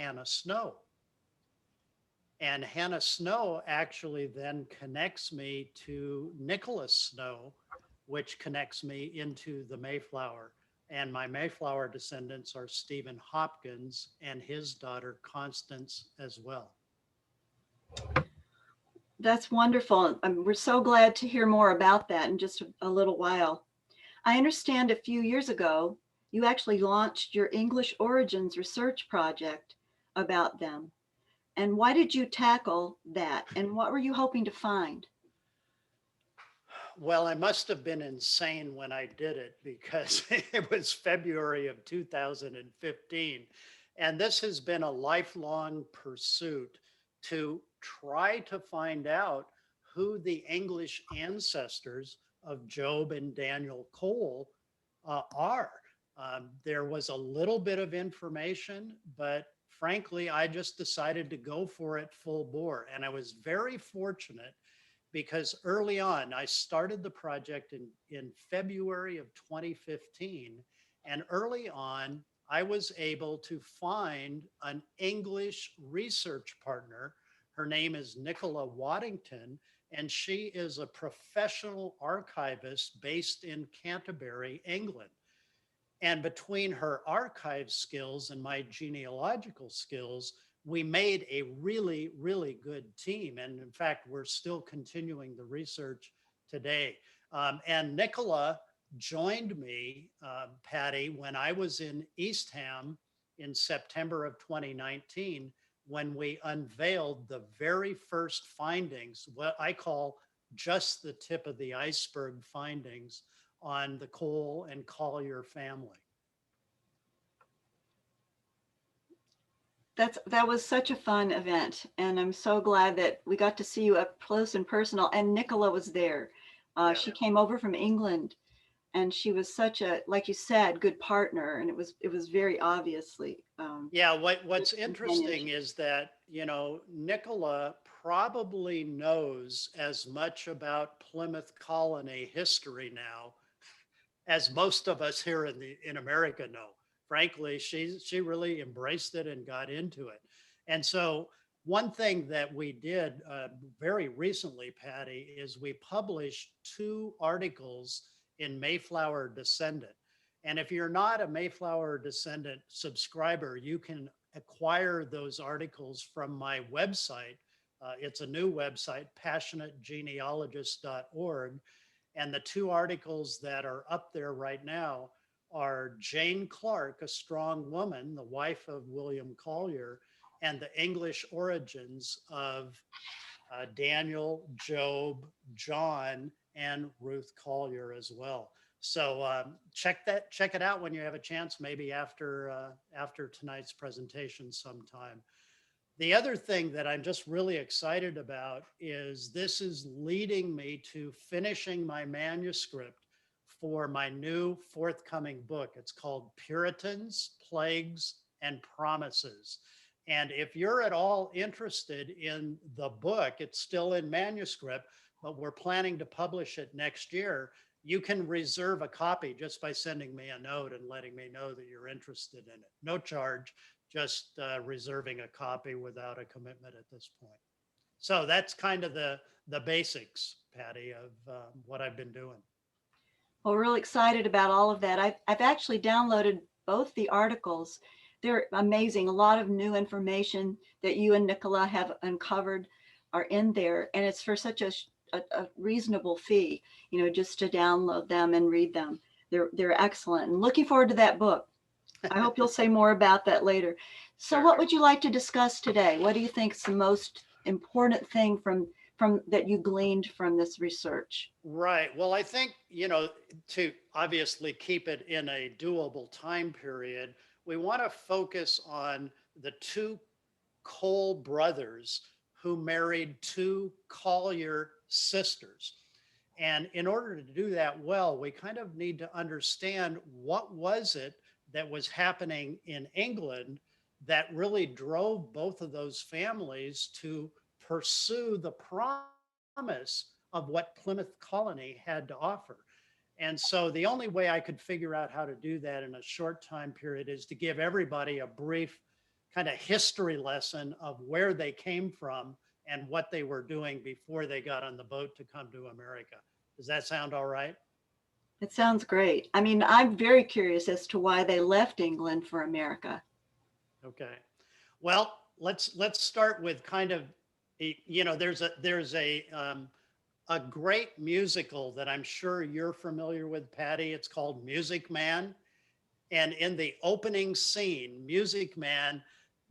Hannah Snow. And Hannah Snow actually then connects me to Nicholas Snow, which connects me into the Mayflower. And my Mayflower descendants are Stephen Hopkins and his daughter Constance as well. That's wonderful. We're so glad to hear more about that in just a little while. I understand a few years ago, you actually launched your English origins research project about them. And why did you tackle that? And what were you hoping to find? Well, I must have been insane when I did it because it was February of 2015. And this has been a lifelong pursuit to try to find out who the English ancestors of Job and Daniel Cole are. There was a little bit of information, but frankly, I just decided to go for it full bore. And I was very fortunate because early on, I started the project in February of 2015. And early on, I was able to find an English research partner. Her name is NICOLA Waddington, and she is a professional archivist based in Canterbury, England. And between her archive skills and my genealogical skills, we made a really, really good team. And in fact, we're still continuing the research today. And Nicola joined me, Patty, when I was in Eastham in September of 2019, when we unveiled the very first findings, what I call just the tip of the iceberg findings on the Cole and Collier family. That was such a fun event, and I'm so glad that we got to see you up close and personal. And Nicola was there. Yeah. She came over from England, and she was such a, like you said, good partner. And it was very obviously. Yeah. What's interesting is that, you know, Nicola probably knows as much about Plymouth Colony history now as most of us here in America know. Frankly, she really embraced it and got into it. And so one thing that we did very recently, Patty, is we published 2 articles in Mayflower Descendant. And if you're not a Mayflower Descendant subscriber, you can acquire those articles from my website. It's a new website, passionategenealogist.org. And the 2 articles that are up there right now are Jane Clarke, a strong woman, the wife of William Collier, and the English origins of Daniel, Job, John, and Ruth Collier as well. So check it out when you have a chance, maybe after tonight's presentation sometime. The other thing that I'm just really excited about is this is leading me to finishing my manuscript for my new forthcoming book. It's called Puritans, Plagues, and Promises. And if you're at all interested in the book, it's still in manuscript, but we're planning to publish it next year. You can reserve a copy just by sending me a note and letting me know that you're interested in it. No charge, just reserving a copy without a commitment at this point. So that's kind of the basics, Patty, of what I've been doing. Well, we're really excited about all of that. I've actually downloaded both the articles. They're amazing. A lot of new information that you and Nicola have uncovered are in there, and it's for such a reasonable fee, you know, just to download them and read them. They're excellent, and looking forward to that book. I hope you'll say more about that later. So Sure. What would you like to discuss today? What do you think is the most important thing from that you gleaned from this research? Right. Well, I think, you know, to obviously keep it in a doable time period, we want to focus on the 2 Cole brothers who married 2 Collier sisters. And in order to do that well, we kind of need to understand what was it that was happening in England that really drove both of those families to pursue the promise of what Plymouth Colony had to offer. And so the only way I could figure out how to do that in a short time period is to give everybody a brief kind of history lesson of where they came from and what they were doing before they got on the boat to come to America. Does that sound all right? It sounds great. I mean, I'm very curious as to why they left England for America. Okay. Well, let's start with kind of, there's a great musical that I'm sure you're familiar with, Patty. It's called Music Man. And in the opening scene, Music Man,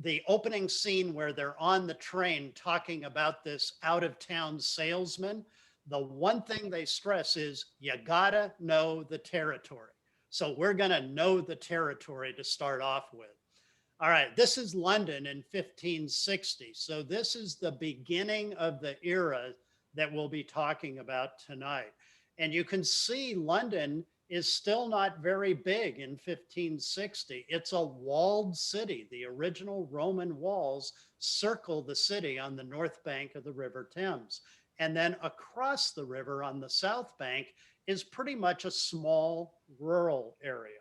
the opening scene where they're on the train talking about this out of town salesman, the one thing they stress is you gotta know the territory. So we're gonna know the territory to start off with. All right, this is London in 1560. So this is the beginning of the era that we'll be talking about tonight. And you can see London is still not very big in 1560. It's a walled city. The original Roman walls circle the city on the north bank of the River Thames. And then across the river on the south bank is pretty much a small rural area.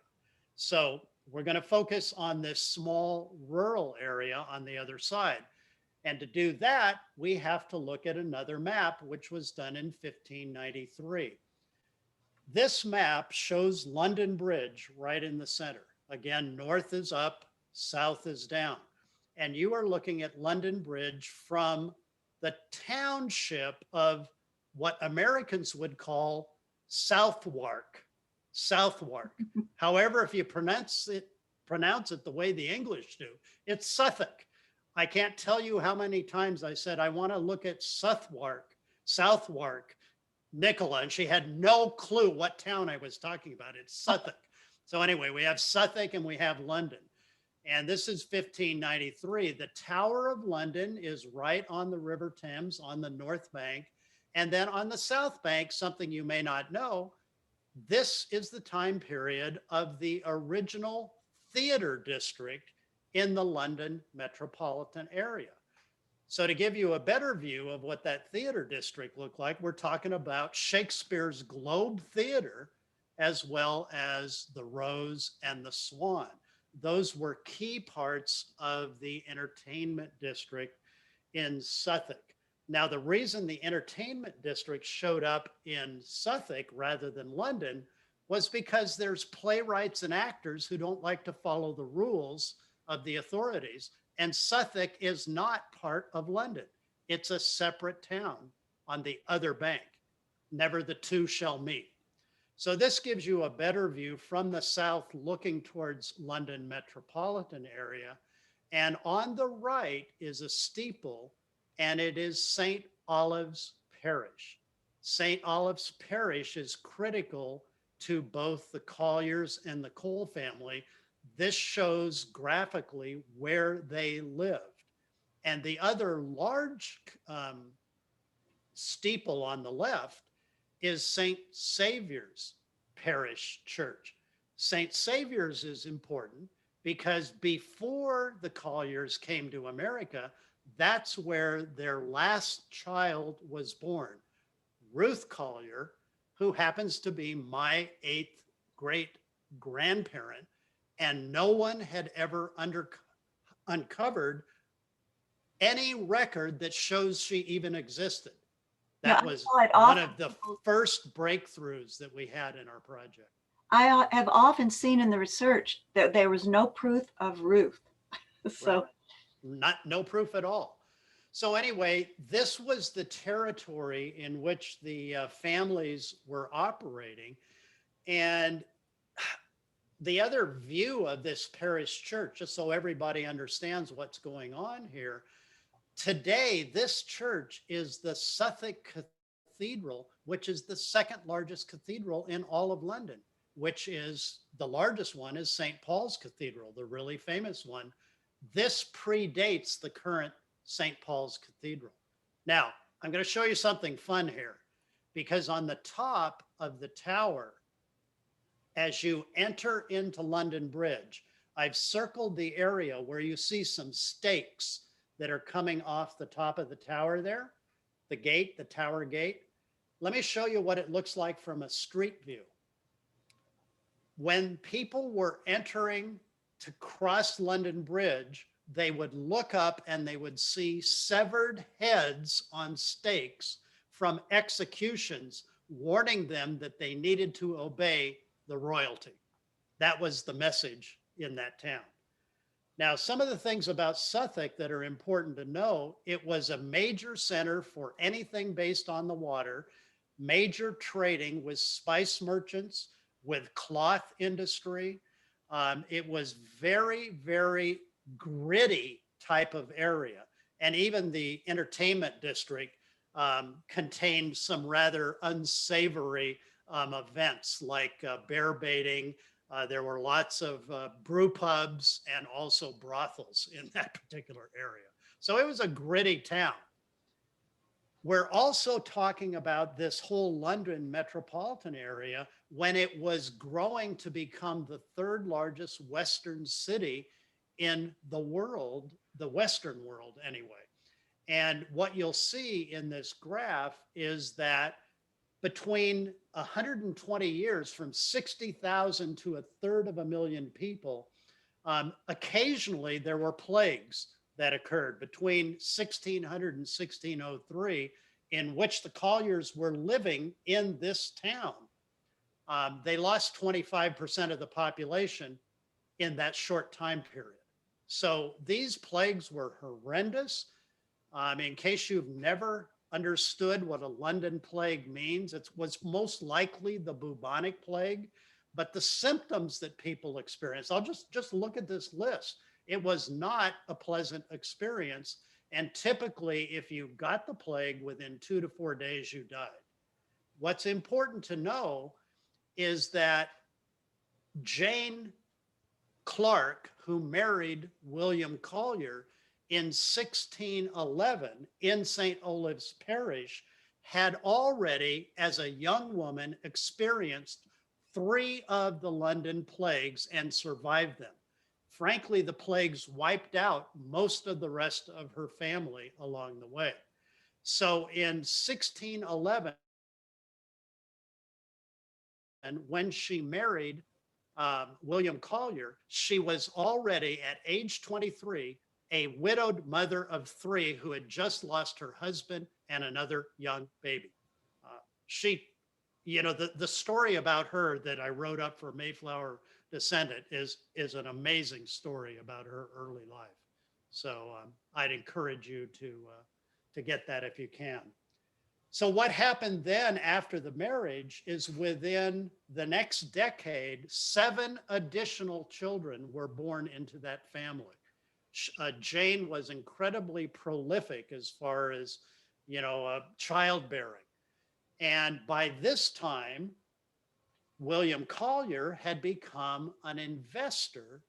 So we're going to focus on this small rural area on the other side. And to do that, we have to look at another map, which was done in 1593. This map shows London Bridge right in the center. Again, north is up, south is down. And you are looking at London Bridge from the township of what Americans would call Southwark. Southwark. However, if you pronounce it the way the English do, it's Suffolk. I can't tell you how many times I said, I want to look at Southwark, NICOLA, and she had no clue what town I was talking about. It's Suffolk. So anyway, we have Suffolk and we have London. And this is 1593. The Tower of London is right on the River Thames on the north bank. And then on the south bank, something you may not know, this is the time period of the original theater district in the London metropolitan area. So to give you a better view of what that theater district looked like, we're talking about Shakespeare's Globe Theater, as well as the Rose and the Swan. Those were key parts of the entertainment district in Suffolk. Now, the reason the entertainment district showed up in Suffolk rather than London was because there's playwrights and actors who don't like to follow the rules of the authorities. And Suffolk is not part of London. It's a separate town on the other bank. Never the two shall meet. So this gives you a better view from the south looking towards London metropolitan area. And on the right is a steeple, and it is St. Olave's Parish. St. Olave's Parish is critical to both the Colliers and the Cole family. This shows graphically where they lived. And the other large steeple on the left is St. Saviour's Parish Church. St. Saviour's is important because before the Colliers came to America, that's where their last child was born, Ruth Collier, who happens to be my 8th great grandparent. And no one had ever uncovered any record that shows she even existed. That was one of the first breakthroughs that we had in our project. I have often seen in the research that there was no proof of Ruth. So right. No proof at all. So anyway, this was the territory in which the families were operating. And the other view of this parish church, just so everybody understands what's going on here, today, this church is the Suffolk Cathedral, which is the second largest cathedral in all of London, which is the largest one is St. Paul's Cathedral, the really famous one. This predates the current St. Paul's Cathedral. Now, I'm going to show you something fun here, because on the top of the tower, as you enter into London Bridge, I've circled the area where you see some stakes that are coming off the top of the tower there, the gate, the tower gate. Let me show you what it looks like from a street view. When people were entering to cross London Bridge, they would look up and they would see severed heads on stakes from executions, warning them that they needed to obey the royalty. That was the message in that town. Now, some of the things about Suffolk that are important to know, it was a major center for anything based on the water, major trading with spice merchants, with cloth industry. It was very, very gritty type of area. And even the entertainment district contained some rather unsavory events like bear baiting. There were lots of brew pubs and also brothels in that particular area. So it was a gritty town. We're also talking about this whole London metropolitan area when it was growing to become the third largest Western city in the world, the Western world anyway. And what you'll see in this graph is that between 120 years, from 60,000 to 1/3 people, occasionally there were plagues that occurred between 1600 and 1603, in which the Colliers were living in this town. They lost 25% of the population in that short time period. So these plagues were horrendous. In case you've never understood what a London plague means, it was most likely the bubonic plague, but the symptoms that people experienced, I'll just look at this list. It was not a pleasant experience. And typically, if you got the plague, within 2 to 4 days, you died. What's important to know is that Jane Clarke, who married William Collier in 1611 in St. Olave's Parish, had already, as a young woman, experienced 3 of the London plagues and survived them. Frankly, the plagues wiped out most of the rest of her family along the way. So in 1611, and when she married William Collier, she was already at age 23, a widowed mother of 3 who had just lost her husband and another young baby. The story about her that I wrote up for Mayflower Descendant is an amazing story about her early life. So I'd encourage you to get that if you can. So what happened then after the marriage is, within the next decade, 7 additional children were born into that family. Jane was incredibly prolific as far as, childbearing. And by this time, William Collier had become an investor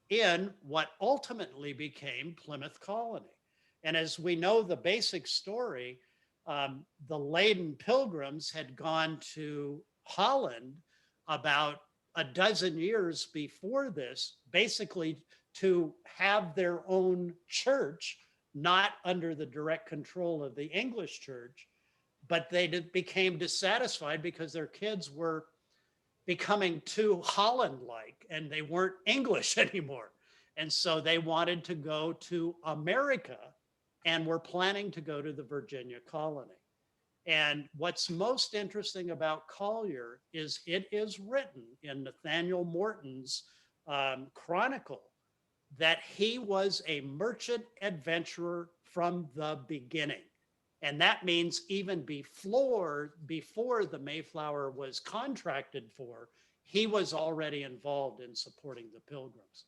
in what ultimately became Plymouth Colony. And as we know the basic story, the laden pilgrims had gone to Holland about a dozen years before this, basically to have their own church, not under the direct control of the English church, but they became dissatisfied because their kids were becoming too Holland-like and they weren't English anymore. And so they wanted to go to America and were planning to go to the Virginia colony. And what's most interesting about Collier is it is written in Nathaniel Morton's chronicle that he was a merchant adventurer from the beginning. And that means even before the Mayflower was contracted for, he was already involved in supporting the Pilgrims.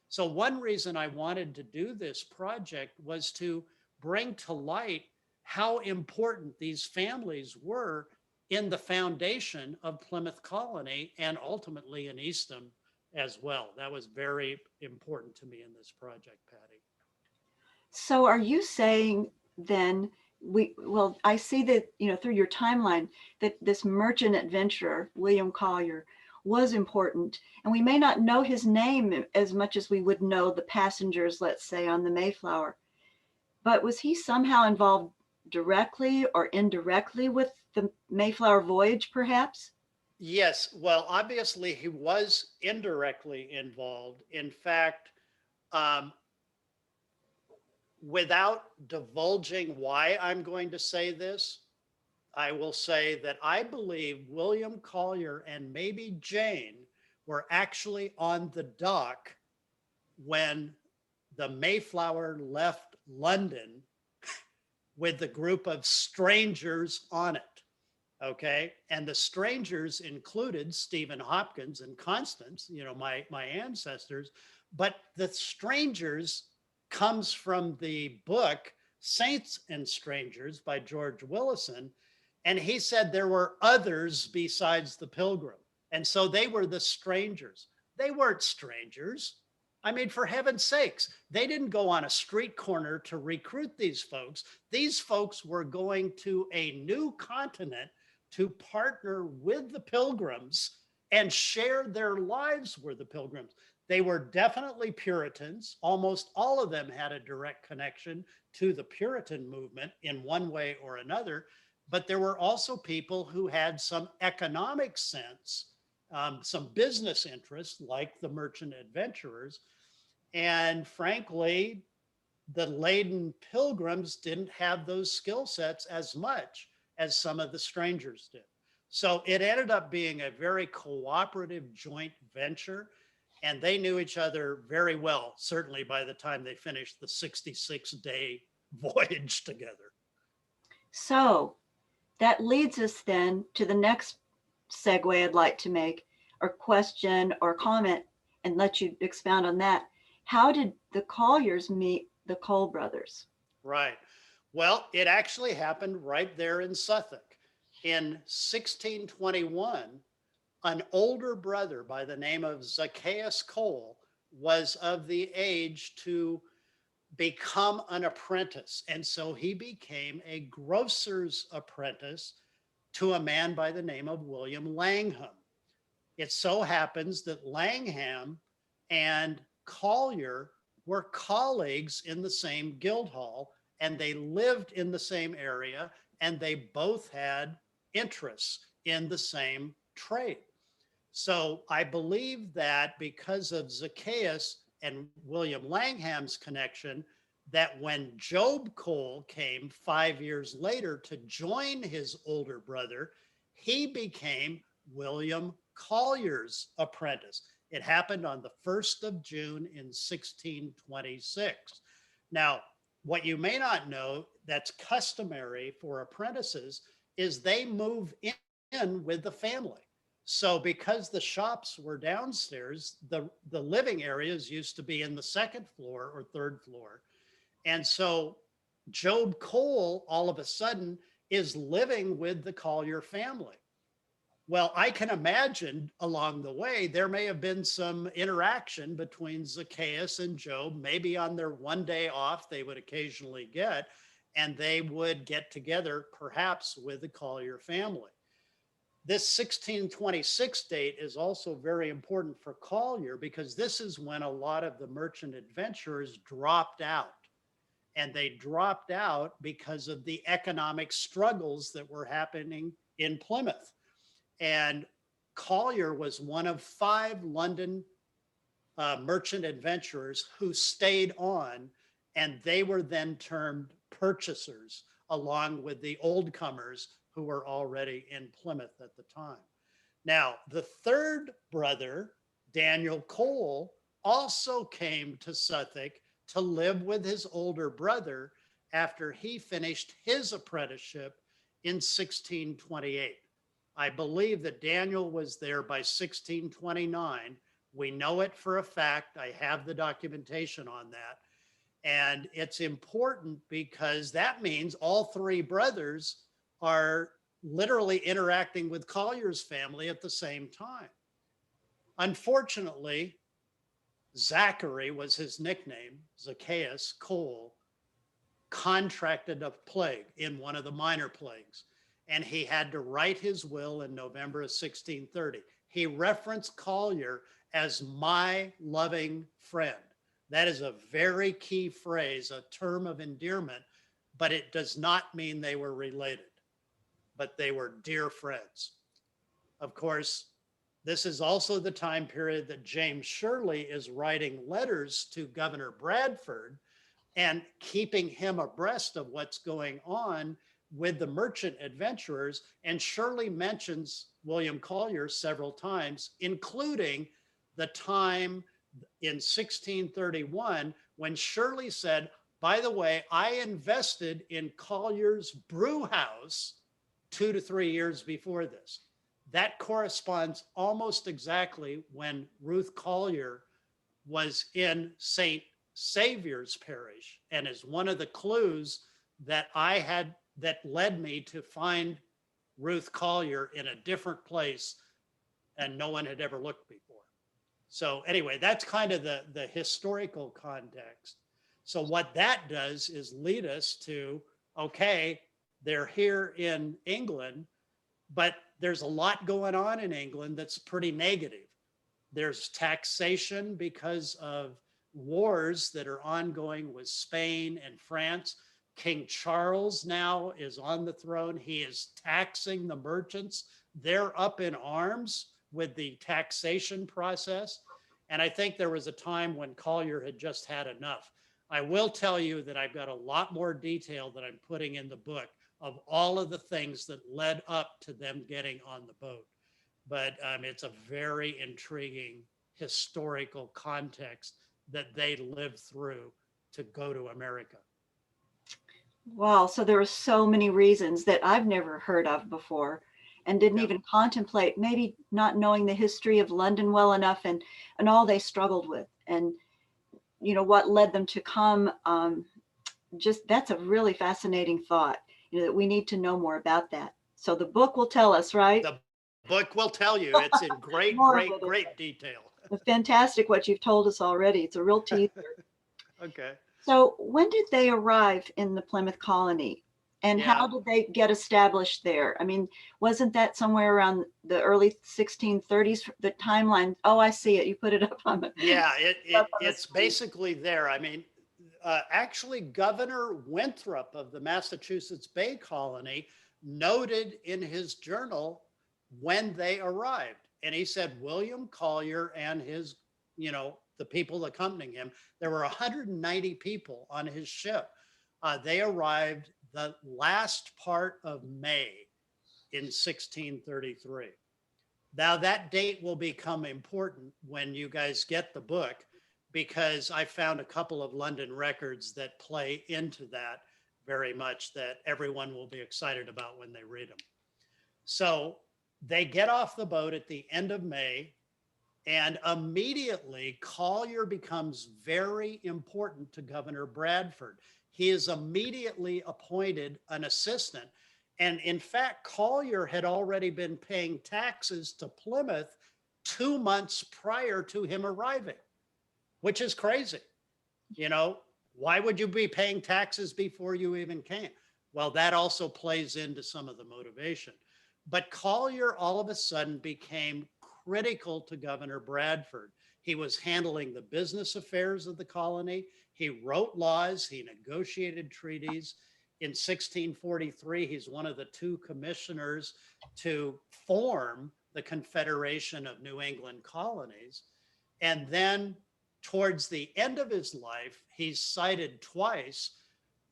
So one reason I wanted to do this project was to bring to light how important these families were in the foundation of Plymouth Colony and ultimately in Eastham as well. That was very important to me in this project, Patty. So are you saying then, I see that, through your timeline, that this merchant adventurer, William Collier, was important, and we may not know his name as much as we would know the passengers, let's say, on the Mayflower, but was he somehow involved directly or indirectly with the Mayflower voyage, perhaps? Yes, well, obviously he was indirectly involved. In fact, without divulging why I'm going to say this, I will say that I believe William Collier and maybe Jane were actually on the dock when the Mayflower left London with the group of strangers on it. Okay. And the strangers included Stephen Hopkins and Constance, my ancestors. But the strangers comes from the book Saints and Strangers by George Willison. And he said there were others besides the pilgrim. And so they were the strangers. They weren't strangers. I mean, for heaven's sakes, they didn't go on a street corner to recruit these folks. These folks were going to a new continent to partner with the pilgrims and share their lives with the pilgrims. They were definitely Puritans. Almost all of them had a direct connection to the Puritan movement in one way or another. But there were also people who had some economic sense, some business interests, like the merchant adventurers. And frankly, the laden pilgrims didn't have those skill sets as much as some of the strangers did. So it ended up being a very cooperative joint venture. And they knew each other very well, certainly by the time they finished the 66-day voyage together. So that leads us then to the next segue I'd like to make, or question or comment, and let you expound on that. How did the Colliers meet the Cole brothers? Right. Well, it actually happened right there in Suffolk. In 1621, an older brother by the name of Zacchaeus Cole was of the age to become an apprentice. And so he became a grocer's apprentice to a man by the name of William Langham. It so happens that Langham and Collier were colleagues in the same guild hall, and they lived in the same area, and they both had interests in the same trade. So I believe that because of Zacchaeus and William Langham's connection, that when Job Cole came 5 years later to join his older brother, he became William Collier's apprentice. It happened on the 1st of June in 1626. Now, what you may not know that's customary for apprentices is they move in with the family. So because the shops were downstairs, the living areas used to be in the second floor or third floor. And so Job Cole all of a sudden is living with the Collier family. Well, I can imagine along the way, there may have been some interaction between Zacchaeus and Job, maybe on their one day off they would occasionally get, and they would get together perhaps with the Collier family. This 1626 date is also very important for Collier because this is when a lot of the merchant adventurers dropped out. And they dropped out because of the economic struggles that were happening in Plymouth. And Collier was one of 5 London merchant adventurers who stayed on, and they were then termed purchasers along with the old comers who were already in Plymouth at the time. Now, the third brother, Daniel Cole, also came to Suffolk to live with his older brother after he finished his apprenticeship in 1628. I believe that Daniel was there by 1629. We know it for a fact. I have the documentation on that. And it's important because that means all 3 brothers are literally interacting with Collier's family at the same time. Unfortunately, Zachary was his nickname, Zacchaeus Cole, contracted a plague in one of the minor plagues, and he had to write his will in November of 1630. He referenced Collier as my loving friend. That is a very key phrase, a term of endearment, but it does not mean they were related, but they were dear friends. Of course, this is also the time period that James Shirley is writing letters to Governor Bradford and keeping him abreast of what's going on with the merchant adventurers. And Shirley mentions William Collier several times, including the time in 1631 when Shirley said, by the way, I invested in Collier's brew house 2 to 3 years before this. That corresponds almost exactly when Ruth Collier was in St. Saviour's parish, and is one of the clues that I had that led me to find Ruth Collier in a different place and no one had ever looked before. So anyway, that's kind of the historical context. So what that does is lead us to, okay, they're here in England, but there's a lot going on in England that's pretty negative. There's taxation because of wars that are ongoing with Spain and France. King Charles now is on the throne. He is taxing the merchants. They're up in arms with the taxation process. And I think there was a time when Collier had just had enough. I will tell you that I've got a lot more detail that I'm putting in the book of all of the things that led up to them getting on the boat. But it's a very intriguing historical context that they lived through to go to America. Wow. So there are so many reasons that I've never heard of before and didn't Yeah. even contemplate, maybe not knowing the history of London well enough and all they struggled with and, you know, what led them to come. Just that's a really fascinating thought, you know, that we need to know more about that. So the book will tell us, right? The book will tell you. It's in great, More great, of it. great detail. Fantastic what you've told us already. It's a real teaser. Okay. So when did they arrive in the Plymouth Colony? And Yeah. how did they get established there? I mean, wasn't that somewhere around the early 1630s, the timeline? Oh, I see it. You put it up on the. Yeah, up on the it's screen. basically there. I mean, actually, Governor Winthrop of the Massachusetts Bay Colony noted in his journal when they arrived. And he said William Collier and his, you know, the people accompanying him, there were 190 people on his ship. They arrived the last part of May in 1633. Now that date will become important when you guys get the book, because I found a couple of London records that play into that very much, that everyone will be excited about when they read them. So they get off the boat at the end of May, and immediately Collier becomes very important to Governor Bradford. He is immediately appointed an assistant. And in fact, Collier had already been paying taxes to Plymouth 2 months prior to him arriving, which is crazy. You know, why would you be paying taxes before you even came? Well, that also plays into some of the motivation. But Collier all of a sudden became critical to Governor Bradford. He was handling the business affairs of the colony. He wrote laws, he negotiated treaties. In 1643, he's one of the 2 commissioners to form the Confederation of New England Colonies. And then towards the end of his life, he's cited twice.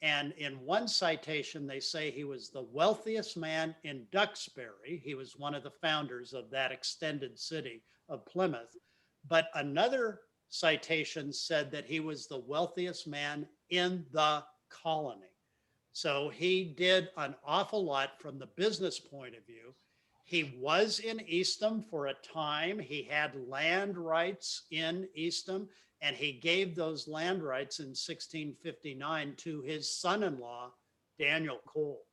And in one citation, they say he was the wealthiest man in Duxbury. He was one of the founders of that extended city of Plymouth. But another citation said that he was the wealthiest man in the colony. So he did an awful lot from the business point of view. He was in Eastham for a time. He had land rights in Eastham, and he gave those land rights in 1659 to his son-in-law, Daniel Cole.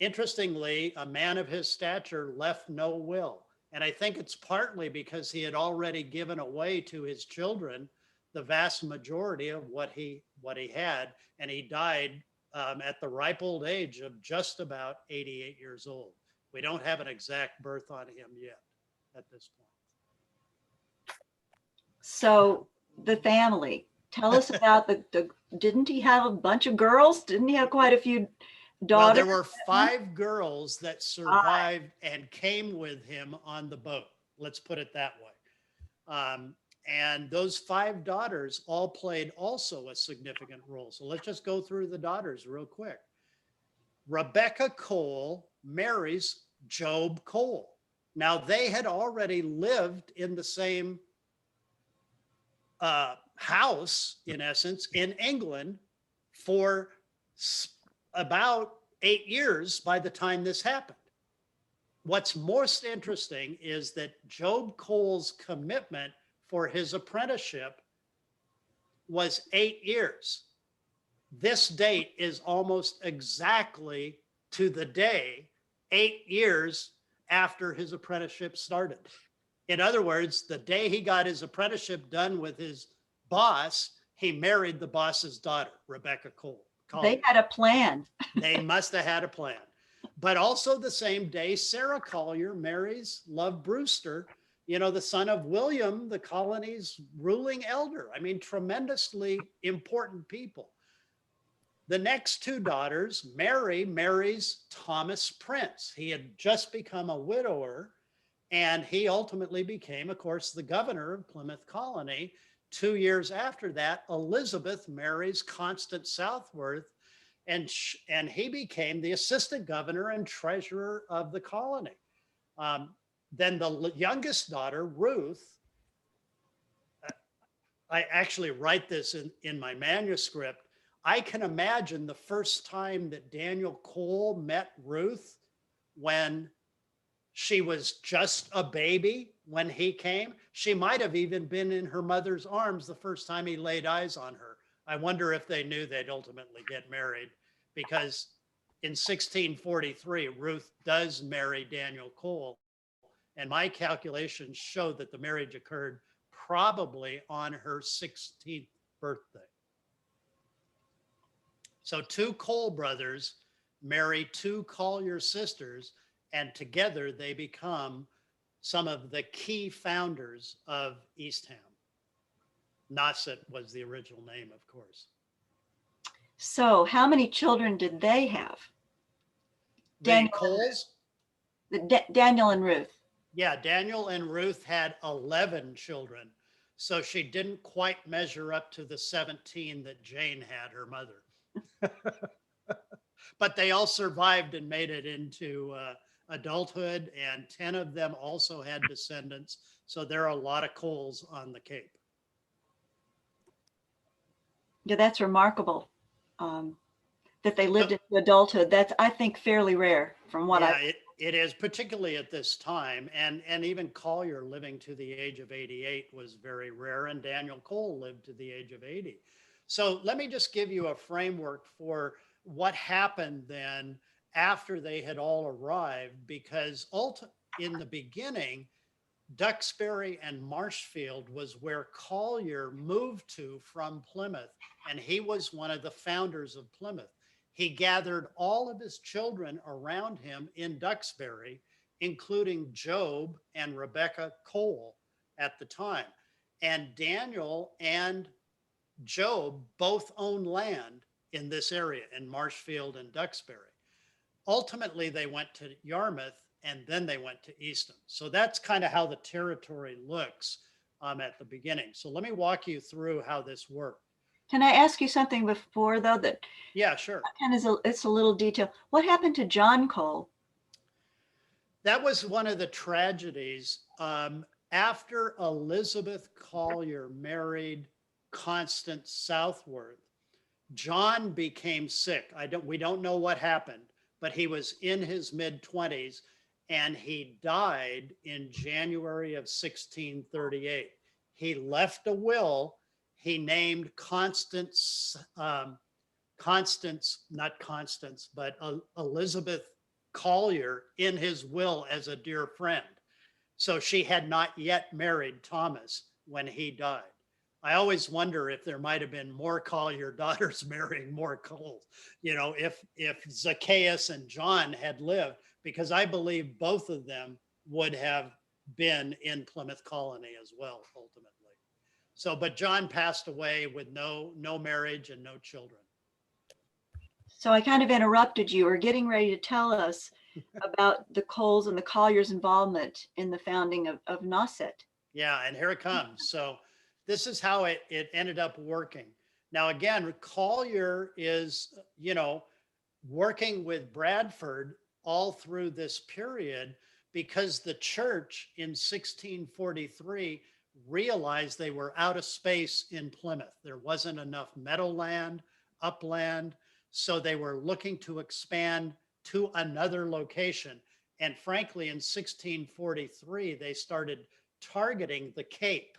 Interestingly, a man of his stature left no will. And I think it's partly because he had already given away to his children the vast majority of what he had. And he died at the ripe old age of just about 88 years old. We don't have an exact birth on him yet at this point. So the family, tell us about didn't he have a bunch of girls? Didn't he have quite a few daughters? Well, there were 5 girls that survived and came with him on the boat. Let's put it that way. And those 5 daughters all played also a significant role. So let's just go through the daughters real quick. Rebecca Cole marries Job Cole. Now, they had already lived in the same house, in essence, in England for about 8 years by the time this happened. What's most interesting is that Job Cole's commitment for his apprenticeship was 8 years. This date is almost exactly to the day 8 years after his apprenticeship started. In other words, the day he got his apprenticeship done with his boss, he married the boss's daughter, Rebecca Cole. They had a plan. They must have had a plan. But also the same day, Sarah Collier marries Love Brewster, you know, the son of William, the colony's ruling elder. I mean, tremendously important people. The next 2 daughters, Mary marries Thomas Prince. He had just become a widower, and he ultimately became, of course, the governor of Plymouth Colony. 2 years after that, Elizabeth marries Constance Southworth, and he became the assistant governor and treasurer of the colony. Then the youngest daughter, Ruth, I actually write this in my manuscript. I can imagine the first time that Daniel Cole met Ruth when she was just a baby when he came. She might have even been in her mother's arms the first time he laid eyes on her. I wonder if they knew they'd ultimately get married, because in 1643, Ruth does marry Daniel Cole. And my calculations show that the marriage occurred probably on her 16th birthday. So 2 Cole brothers marry 2 Collier sisters, and together they become some of the key founders of Eastham. Nauset was the original name, of course. So how many children did they have? The Coles? Daniel and Ruth. Yeah, Daniel and Ruth had 11 children. So she didn't quite measure up to the 17 that Jane had, her mother. But they all survived and made it into adulthood, and 10 of them also had descendants. So there are a lot of Coles on the Cape. Yeah, that's remarkable. That they lived into adulthood. That's, I think, fairly rare from what it is, particularly at this time. And even Collier living to the age of 88 was very rare, and Daniel Cole lived to the age of 80. So let me just give you a framework for what happened then after they had all arrived, because in the beginning, Duxbury and Marshfield was where Collier moved to from Plymouth, and he was one of the founders of Plymouth. He gathered all of his children around him in Duxbury, including Job and Rebecca Cole at the time. And Daniel and Job both owned land in this area, in Marshfield and Duxbury. Ultimately, they went to Yarmouth, and then they went to Eastham. So that's kind of how the territory looks at the beginning. So let me walk you through how this worked. Can I ask you something before, though? Yeah, sure. It's a little detail. What happened to John Cole? That was one of the tragedies. After Elizabeth Collier married Constance Southworth, John became sick. We don't know what happened, but he was in his mid-20s, and he died in January of 1638. He left a will. He named Elizabeth Collier in his will as a dear friend. So she had not yet married Thomas when he died. I always wonder if there might have been more Collier daughters marrying more Coles, you know, if Zacchaeus and John had lived, because I believe both of them would have been in Plymouth Colony as well, ultimately. So, but John passed away with no marriage and no children. So I kind of interrupted you. Or getting ready to tell us about the Coles and the Colliers' involvement in the founding of Nauset. Yeah, and here it comes. So this is how it ended up working. Now, again, Collier is, working with Bradford all through this period because the church in 1643 realized they were out of space in Plymouth. There wasn't enough meadowland, upland, so they were looking to expand to another location. And frankly, in 1643, they started targeting the Cape.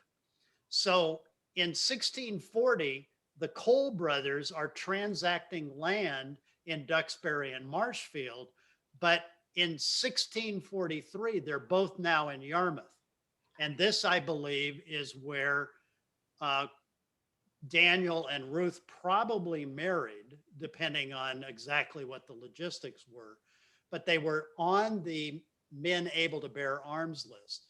So in 1640, the Cole brothers are transacting land in Duxbury and Marshfield, but in 1643, they're both now in Yarmouth. And this, I believe, is where Daniel and Ruth probably married, depending on exactly what the logistics were, but they were on the men able to bear arms list.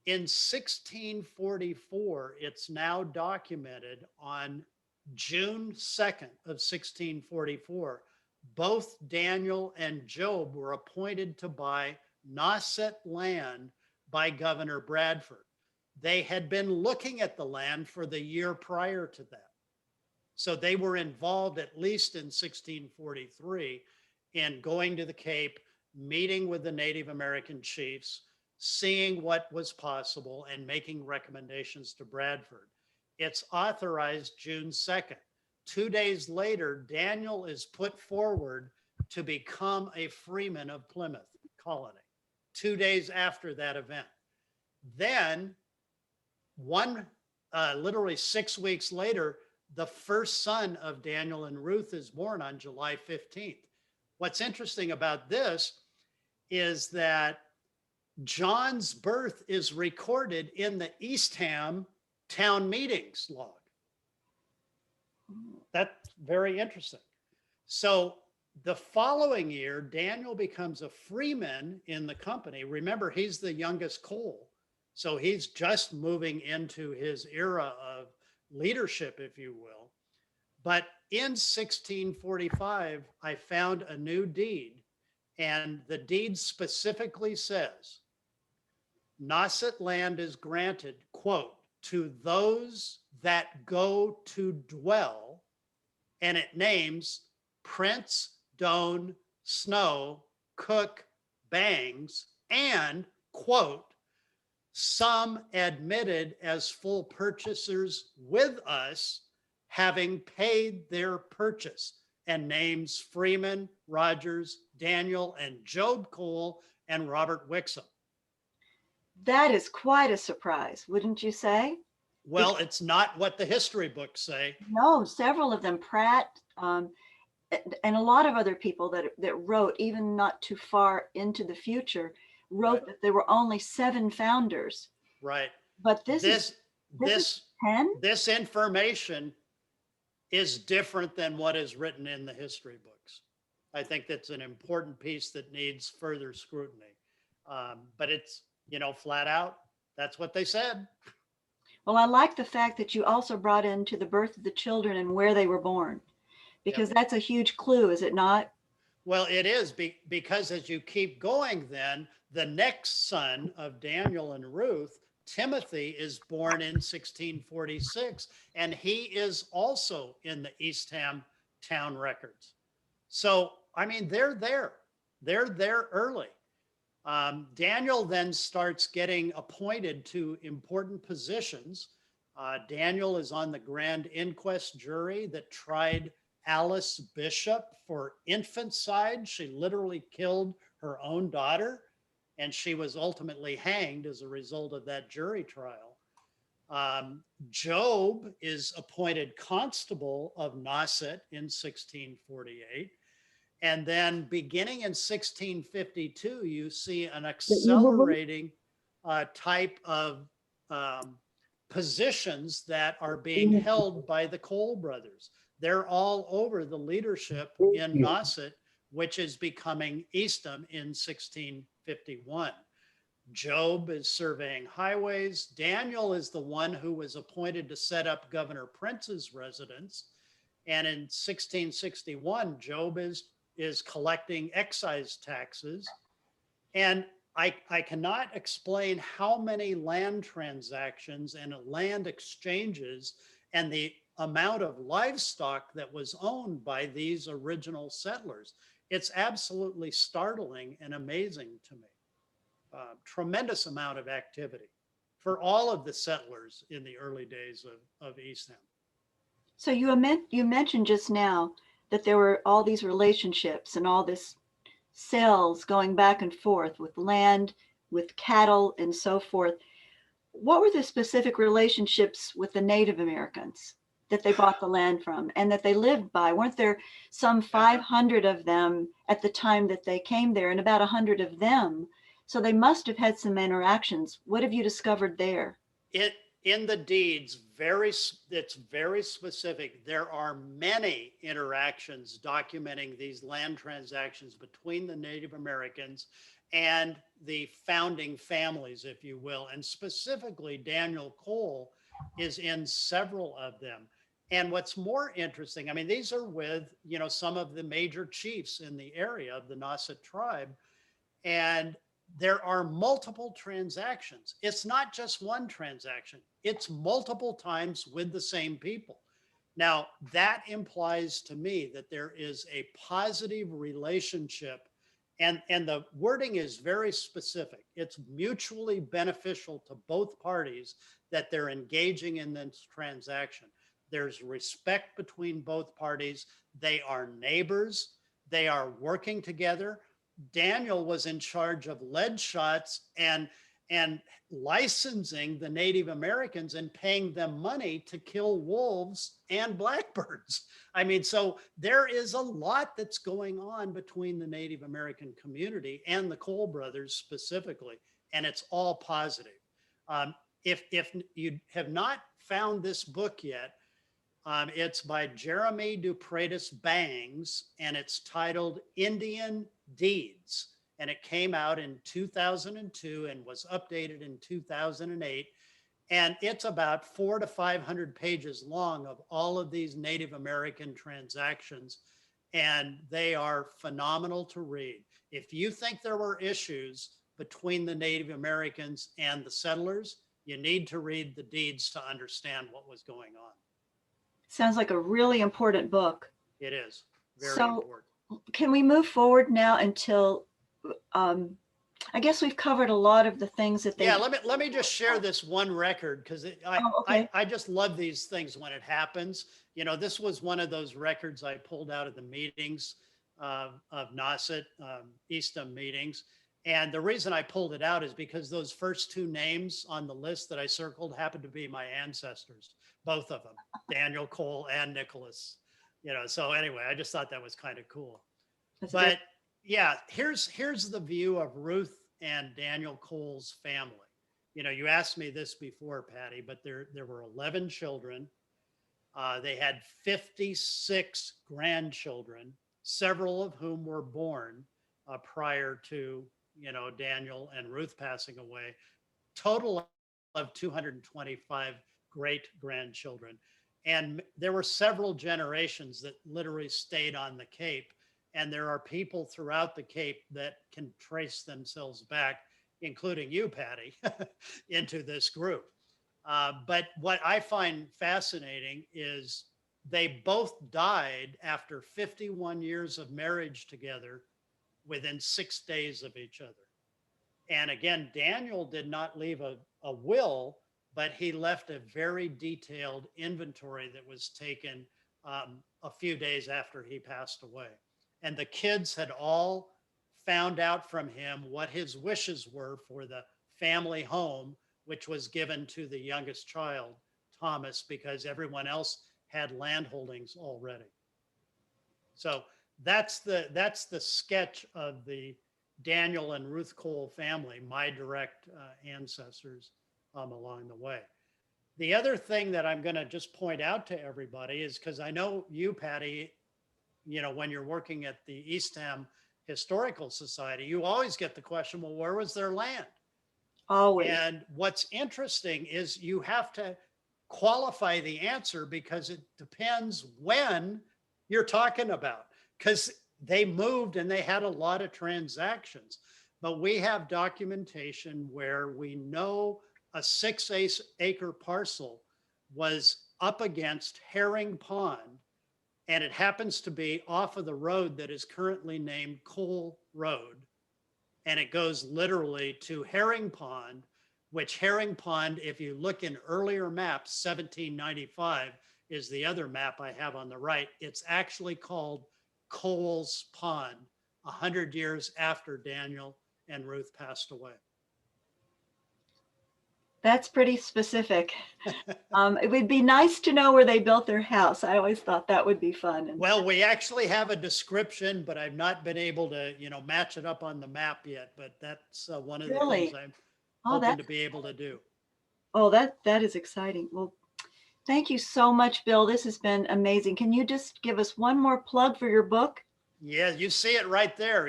In 1644, it's now documented on June 2nd of 1644, both Daniel and Job were appointed to buy Nauset land by Governor Bradford. They had been looking at the land for the year prior to that. So they were involved, at least in 1643, in going to the Cape, meeting with the Native American chiefs, seeing what was possible, and making recommendations to Bradford. It's authorized June 2nd. 2 days later, Daniel is put forward to become a freeman of Plymouth Colony, 2 days after that event. Then literally 6 weeks later, the first son of Daniel and Ruth is born on July 15th. What's interesting about this is that John's birth is recorded in the Eastham town meetings log. That's very interesting. So the following year, Daniel becomes a freeman in the company. Remember, he's the youngest Cole. So he's just moving into his era of leadership, if you will. But in 1645, I found a new deed, and the deed specifically says, Nauset land is granted, quote, to those that go to dwell, and it names Prince, Doan, Snow, Cook, Bangs, and, quote, some admitted as full purchasers with us, having paid their purchase, and names Freeman, Rogers, Daniel, and Job Cole, and Robert Wixom. That is quite a surprise, wouldn't you say? Well, it's not what the history books say. No, several of them, Pratt, and a lot of other people that wrote, even not too far into the future, wrote that there were only 7 founders. Right. But this is 10? This information is different than what is written in the history books. I think that's an important piece that needs further scrutiny. But it's, flat out, that's what they said. Well, I like the fact that you also brought into the birth of the children and where they were born, because that's a huge clue, is it not? Well, it is, because as you keep going, then the next son of Daniel and Ruth, Timothy, is born in 1646, and he is also in the Eastham town records. So, I mean, they're there. They're there early. Daniel then starts getting appointed to important positions. Daniel is on the Grand Inquest jury that tried Alice Bishop for infanticide. She literally killed her own daughter, and she was ultimately hanged as a result of that jury trial. Job is appointed constable of Nauset in 1648. And then beginning in 1652, you see an accelerating type of positions that are being held by the Cole brothers. They're all over the leadership in Nauset, which is becoming Eastham in 1651. Job is surveying highways. Daniel is the one who was appointed to set up Governor Prince's residence. And in 1661, Job is collecting excise taxes. And I cannot explain how many land transactions and land exchanges and the amount of livestock that was owned by these original settlers. It's absolutely startling and amazing to me. Tremendous amount of activity for all of the settlers in the early days of Eastham. So you mentioned just now that there were all these relationships and all this sales going back and forth with land, with cattle, and so forth. What were the specific relationships with the Native Americans that they bought the land from and that they lived by? Weren't there some 500 of them at the time that they came there, and about 100 of them? So they must have had some interactions. What have you discovered there? In the deeds, it's very specific. There are many interactions documenting these land transactions between the Native Americans and the founding families, if you will. And specifically, Daniel Cole is in several of them. And what's more interesting, I mean, these are with, some of the major chiefs in the area of the Nauset tribe. And there are multiple transactions. It's not just one transaction. It's multiple times with the same people. Now, that implies to me that there is a positive relationship, and the wording is very specific. It's mutually beneficial to both parties that they're engaging in this transaction. There's respect between both parties. They are neighbors. They are working together. Daniel was in charge of lead shots and licensing the Native Americans and paying them money to kill wolves and blackbirds. I mean, so there is a lot that's going on between the Native American community and the Cole brothers specifically, and it's all positive. If you have not found this book yet, it's by Jeremy Dupratis Bangs, and it's titled Indian Deeds. And it came out in 2002 and was updated in 2008. And it's about 400 to 500 pages long of all of these Native American transactions. And they are phenomenal to read. If you think there were issues between the Native Americans and the settlers, you need to read the deeds to understand what was going on. Sounds like a really important book. It is very important. Can we move forward now until, I guess we've covered a lot of the things that they. Yeah, let me just share this one record, because I just love these things when it happens. This was one of those records I pulled out of the meetings of Nauset, Eastham meetings. And the reason I pulled it out is because those first two names on the list that I circled happened to be my ancestors, both of them, Daniel Cole and Nicholas. So anyway, I just thought that was kind of cool. But yeah, here's the view of Ruth and Daniel Cole's family. You asked me this before, Patty, but there were 11 children. They had 56 grandchildren, several of whom were born prior to Daniel and Ruth passing away. Total of 225 great grandchildren. And there were several generations that literally stayed on the Cape. And there are people throughout the Cape that can trace themselves back, including you, Patty, into this group. But what I find fascinating is they both died after 51 years of marriage together within 6 days of each other. And again, Daniel did not leave a will, but he left a very detailed inventory that was taken a few days after he passed away. And the kids had all found out from him what his wishes were for the family home, which was given to the youngest child, Thomas, because everyone else had land holdings already. So that's the sketch of the Daniel and Ruth Cole family, my direct ancestors along the way. The other thing that I'm going to just point out to everybody is, because I know you, Patty, when you're working at the Eastham Historical Society, you always get the question, well, where was their land? Always. And what's interesting is you have to qualify the answer, because it depends when you're talking about, because they moved and they had a lot of transactions. but we have documentation where we know a 6-acre parcel was up against Herring Pond, and it happens to be off of the road that is currently named Cole Road. And it goes literally to Herring Pond, which Herring Pond, if you look in earlier maps, 1795 is the other map I have on the right. It's actually called Cole's Pond, 100 years after Daniel and Ruth passed away. That's pretty specific. It would be nice to know where they built their house. I always thought that would be fun. Well, we actually have a description, but I've not been able to, match it up on the map yet. But that's one of the things I'm hoping to be able to do. Oh, that is exciting. Well, thank you so much, Bill. This has been amazing. Can you just give us one more plug for your book? Yeah, you see it right there.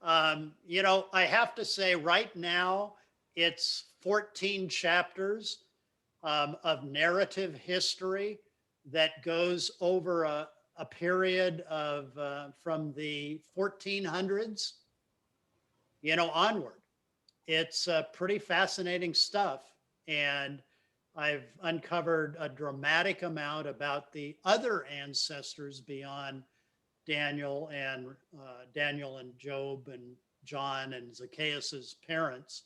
I have to say right now it's 14 chapters of narrative history that goes over a period of from the 1400s, onward. It's pretty fascinating stuff. And I've uncovered a dramatic amount about the other ancestors beyond Daniel and Job and John and Zacchaeus's parents.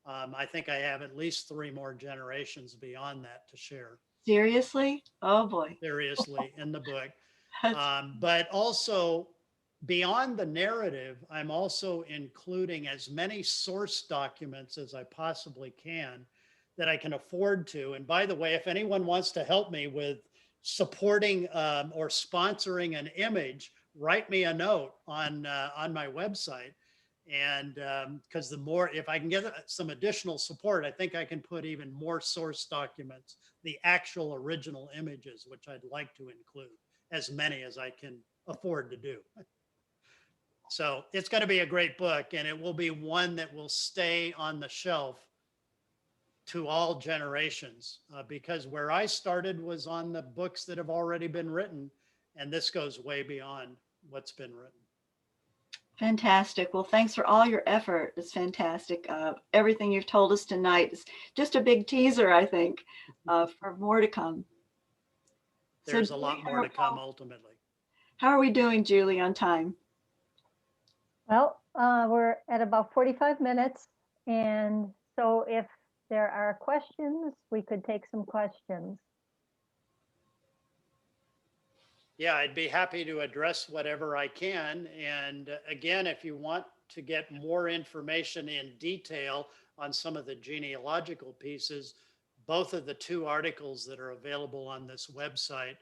I think I have at least 3 more generations beyond that to share. Seriously? Oh boy. Seriously, in the book. But also beyond the narrative, I'm also including as many source documents as I possibly can that I can afford to. And by the way, if anyone wants to help me with supporting or sponsoring an image, write me a note on my website. And because if I can get some additional support, I think I can put even more source documents, the actual original images, which I'd like to include, as many as I can afford to do. So it's going to be a great book, and it will be one that will stay on the shelf to all generations, because where I started was on the books that have already been written, and this goes way beyond what's been written. Fantastic. Well, thanks for all your effort. It's fantastic. Everything you've told us tonight is just a big teaser, I think, for more to come. There's a lot more to come ultimately. How are we doing, Julie, on time? Well, we're at about 45 minutes. And so if there are questions, we could take some questions. Yeah, I'd be happy to address whatever I can. And again, if you want to get more information in detail on some of the genealogical pieces, both of the 2 articles that are available on this website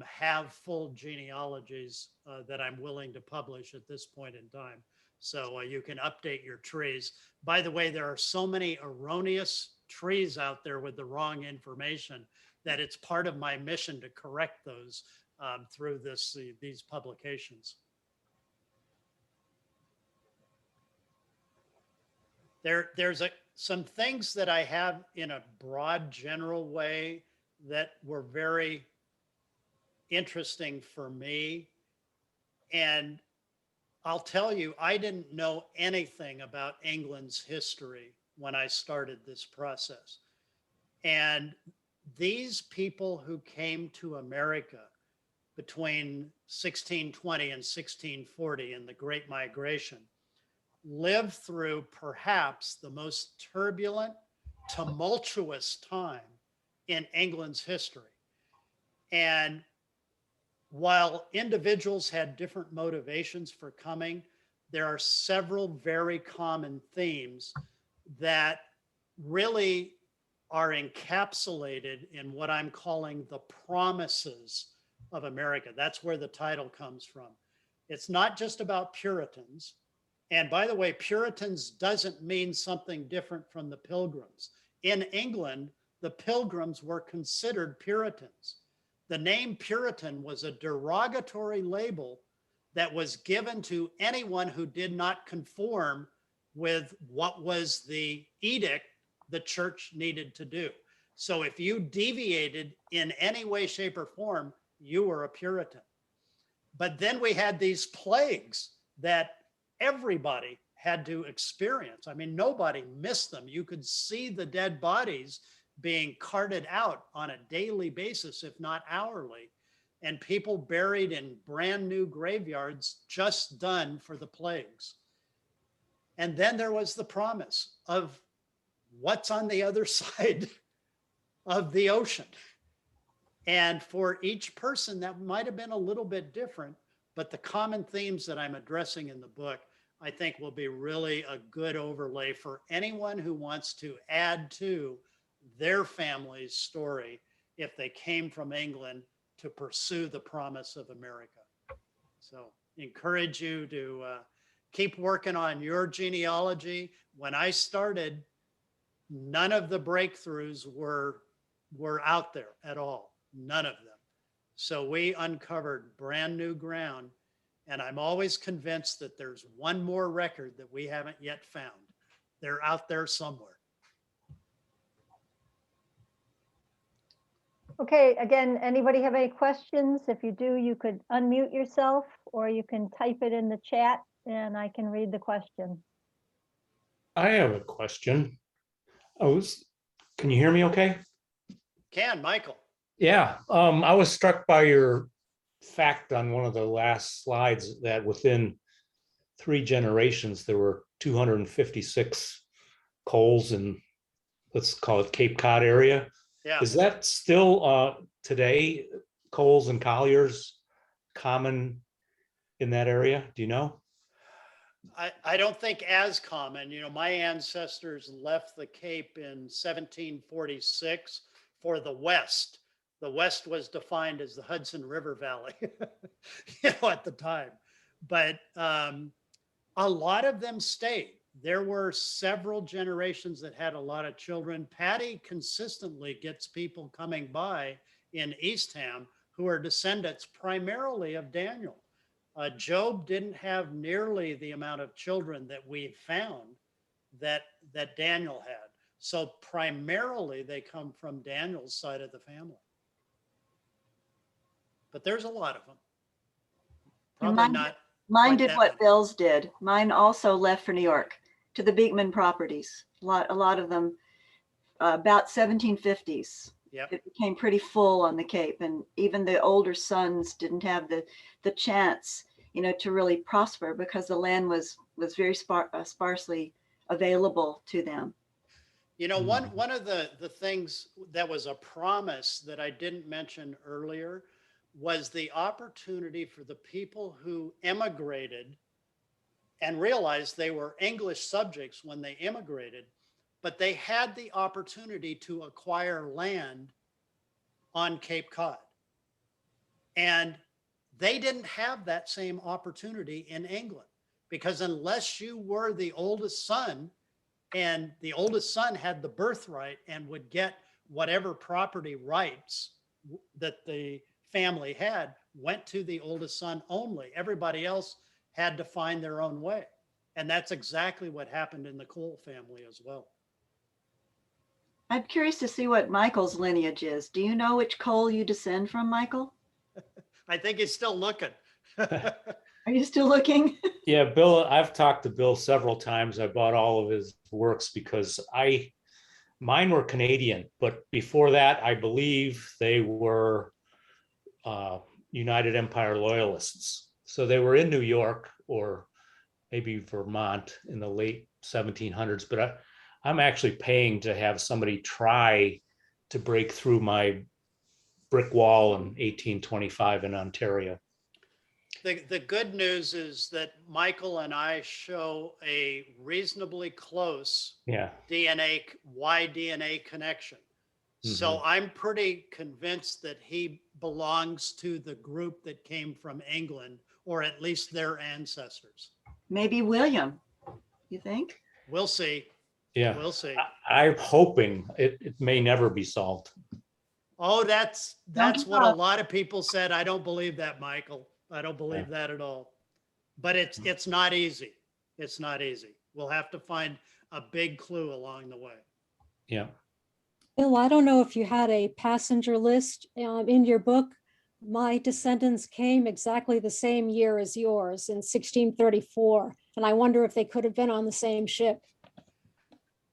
have full genealogies that I'm willing to publish at this point in time. So you can update your trees. By the way, there are so many erroneous trees out there with the wrong information that it's part of my mission to correct those through these publications. There's some things that I have in a broad general way that were very interesting for me. And I'll tell you, I didn't know anything about England's history when I started this process. And these people who came to America between 1620 and 1640 in the Great Migration lived through perhaps the most turbulent, tumultuous time in England's history. And while individuals had different motivations for coming, there are several very common themes that really are encapsulated in what I'm calling the promises of America. That's where the title comes from. It's not just about Puritans. And by the way, Puritans doesn't mean something different from the Pilgrims. In England, the Pilgrims were considered Puritans. The name Puritan was a derogatory label that was given to anyone who did not conform with what was the edict the church needed to do. So if you deviated in any way, shape, or form, you were a Puritan. But then we had these plagues that everybody had to experience. I mean, nobody missed them. You could see the dead bodies being carted out on a daily basis, if not hourly, and people buried in brand new graveyards just done for the plagues. And then there was the promise of what's on the other side of the ocean. And for each person, that might have been a little bit different, but the common themes that I'm addressing in the book, I think will be really a good overlay for anyone who wants to add to their family's story if they came from England to pursue the promise of America. So encourage you to keep working on your genealogy. When I started, none of the breakthroughs were out there at all, none of them. So we uncovered brand new ground, and I'm always convinced that there's one more record that we haven't yet found. They're out there somewhere. Okay, again, anybody have any questions? If you do, you could unmute yourself or you can type it in the chat and I can read the question. I have a question. Can you hear me okay? Can, Michael? Yeah, I was struck by your fact on one of the last slides that within 3 generations, there were 256 Coles in, let's call it Cape Cod area. Yeah. Is that still today, Coles and Colliers common in that area? Do you know? I don't think as common. You know, my ancestors left the Cape in 1746 for the West. The West was defined as the Hudson River Valley, you know, at the time. But a lot of them stayed. There were several generations that had a lot of children. Patty consistently gets people coming by in Eastham who are descendants primarily of Daniel. Job didn't have nearly the amount of children that we found that Daniel had. So primarily they come from Daniel's side of the family. But there's a lot of them. Probably not. Mine quite did that what many. Bill's did. Mine also left for New York to the Beekman properties. A lot of them about 1750s. Yep. It became pretty full on the Cape, and even the older sons didn't have the chance, you know, to really prosper because the land was very sparsely available to them. You know, one of the things that was a promise that I didn't mention earlier was the opportunity for the people who emigrated and realized they were English subjects when they immigrated, but they had the opportunity to acquire land on Cape Cod. And they didn't have that same opportunity in England, because unless you were the oldest son, and the oldest son had the birthright and would get whatever property rights that the family had, went to the oldest son only. Everybody else had to find their own way. And that's exactly what happened in the Cole family as well. I'm curious to see what Michael's lineage is. Do you know which Cole you descend from, Michael? I think he's still looking. Are you still looking? Yeah, Bill, I've talked to Bill several times. I bought all of his works because mine were Canadian, but before that, I believe they were United Empire Loyalists. So they were in New York or maybe Vermont in the late 1700s, but I'm actually paying to have somebody try to break through my brick wall in 1825 in Ontario. The good news is that Michael and I show a reasonably close Y-DNA connection. So I'm pretty convinced that he belongs to the group that came from England, or at least their ancestors. Maybe William, you think? We'll see. Yeah, We'll see. I'm hoping it may never be solved. Oh, that's give what a up. lot of people said. I don't believe that, Michael. I don't believe that at all. But it's not easy. It's not easy. We'll have to find a big clue along the way. Yeah. Bill, I don't know if you had a passenger list in your book. My descendants came exactly the same year as yours in 1634. And I wonder if they could have been on the same ship.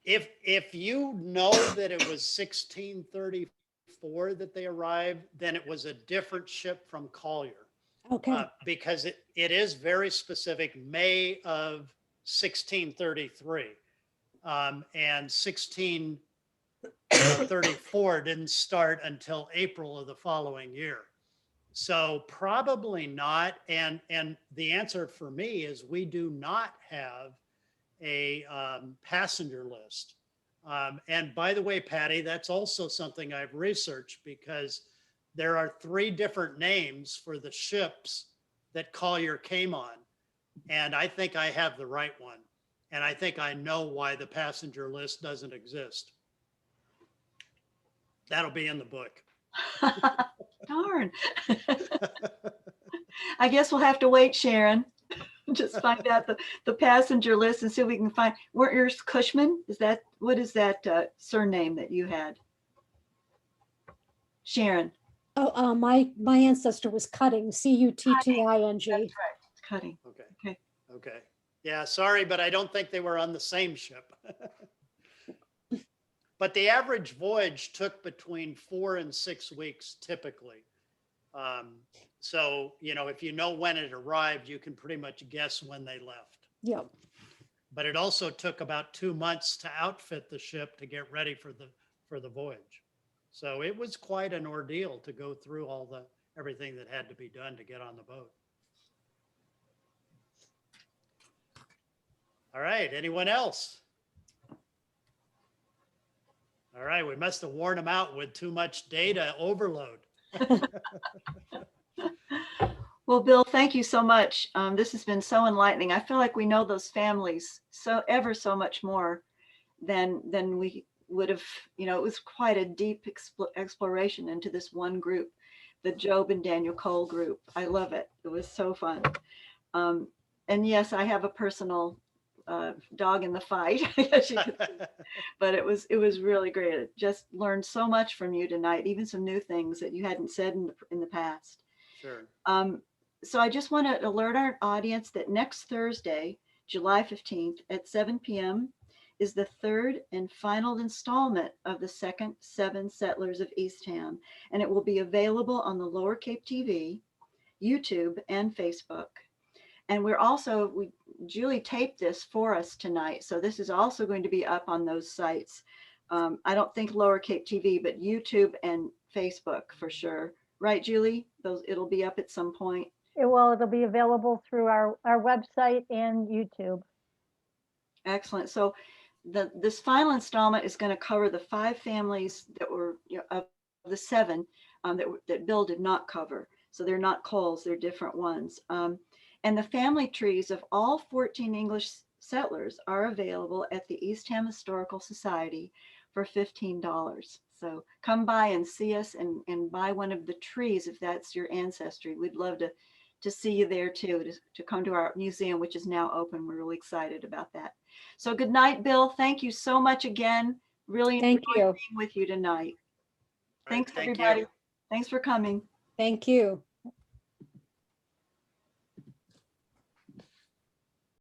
If you know that it was 1634 that they arrived, then it was a different ship from Collier. Okay, Because it is very specific, May of 1633. And 1634 didn't start until April of the following year. So probably not. And the answer for me is we do not have a passenger list. And by the way, Patty, that's also something I've researched because there are 3 different names for the ships that Collier came on. And I think I have the right one. And I think I know why the passenger list doesn't exist. That'll be in the book. Darn. I guess we'll have to wait, Sharon. Just find out the passenger list and see if we can find, weren't yours Cushman? What is that surname that you had? Sharon. oh, my ancestor was Cutting, Cutting. That's right. Cutting. Okay. Okay. Okay. Yeah, sorry, but I don't think they were on the same ship. But the average voyage took between 4 and 6 weeks typically. So, you know, if you know when it arrived, you can pretty much guess when they left. Yep. But it also took about 2 months to outfit the ship to get ready for the voyage. So it was quite an ordeal to go through everything that had to be done to get on the boat. All right, anyone else? All right, we must have worn them out with too much data overload. Well, Bill, thank you so much. This has been so enlightening. I feel like we know those families ever so much more than we would have, you know, it was quite a deep exploration into this one group, the Job and Daniel Cole group. I love it. It was so fun. And yes, I have a personal dog in the fight, but it was really great. I just learned so much from you tonight, even some new things that you hadn't said in the past. Sure. So I just want to alert our audience that next Thursday, July 15th at 7 p.m. is the 3rd and final installment of the second 7 Settlers of Eastham, and it will be available on the Lower Cape TV, YouTube, and Facebook. And Julie taped this for us tonight, so this is also going to be up on those sites. I don't think Lower Cape TV, but YouTube and Facebook for sure. Right, Julie? It'll be up at some point. It'll be available through our website and YouTube. Excellent. So this final installment is going to cover the 5 families that were, you know, of the 7 that Bill did not cover. So they're not Coles, they're different ones. And the family trees of all 14 English settlers are available at the Eastham Historical Society for $15. So come by and see us and buy one of the trees if that's your ancestry. We'd love to see you there too, to come to our museum, which is now open. We're really excited about that. So good night, Bill. Thank you so much again. Really Thank enjoyed you. being with you tonight. All right, Thanks, thank everybody. you. Thanks for coming. Thank you.